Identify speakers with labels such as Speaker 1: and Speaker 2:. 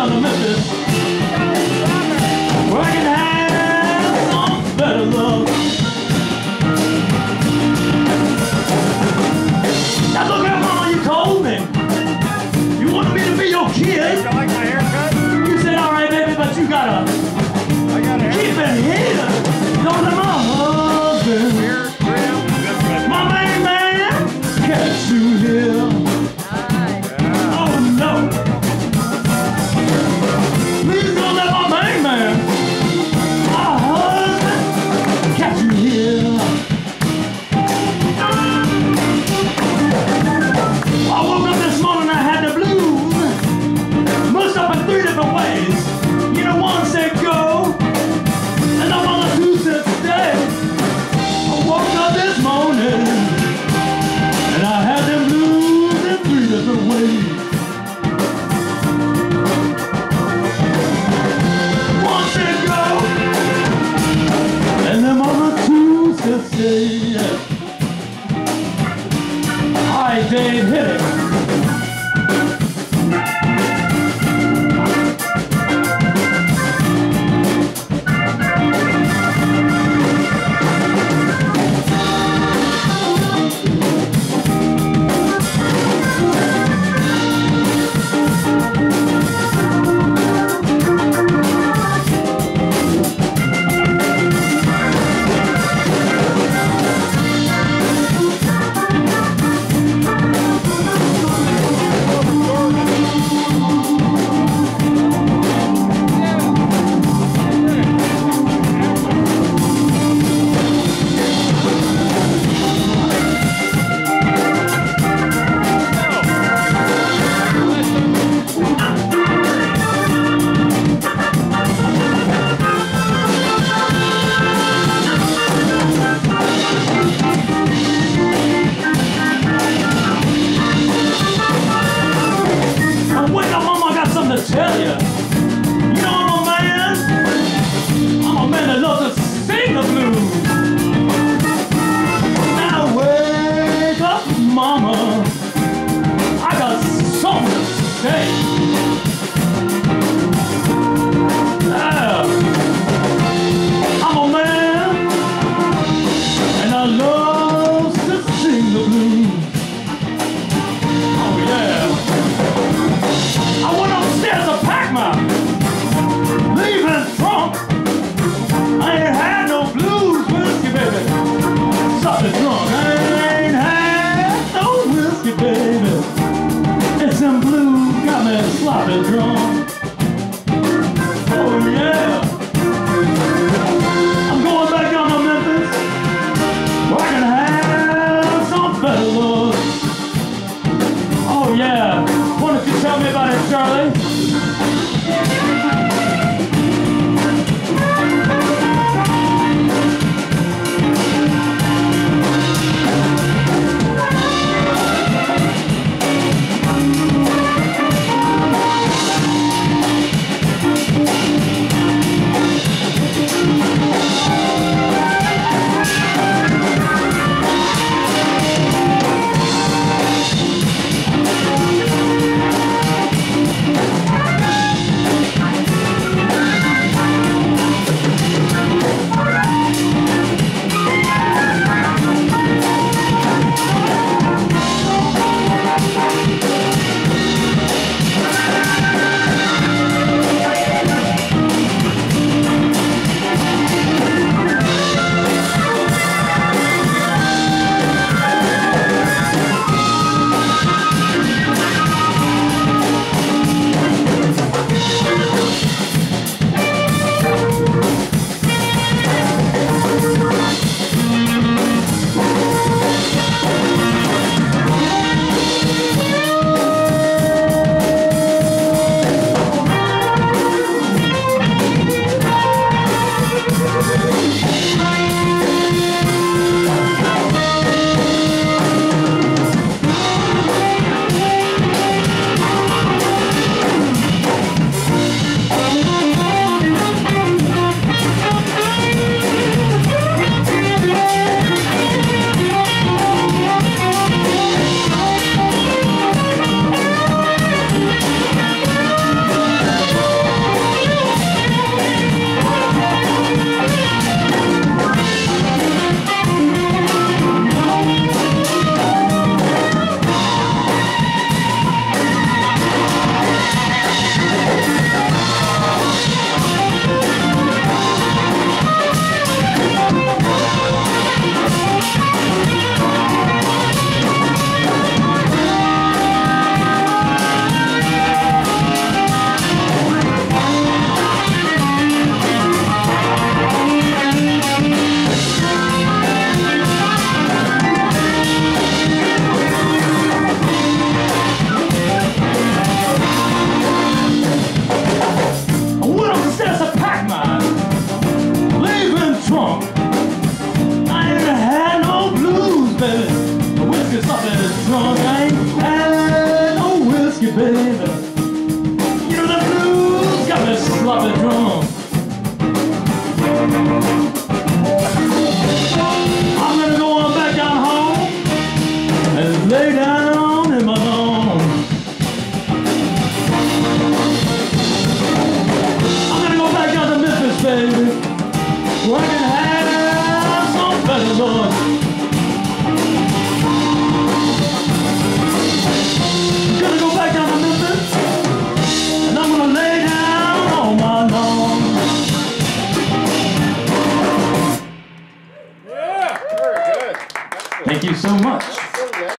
Speaker 1: down to Memphis, where I can have some better love. Now look at Mama, you told me you wanted me to be your kid.
Speaker 2: You like my haircut?
Speaker 1: You said, all right, baby, but you gotta keep it here. Don't let my husband, my main man, catch you here. Oh no! Please don't let my main man, my husband, catch you here. I woke up this morning, I had the blues, mushed up in 3 different ways. You know, one said go, and the other 2 said stay. I woke up this morning, and I had them blues in 3 different ways. One said go, and them other 2 said stay. All right, Dave, hit it. Thank you so much.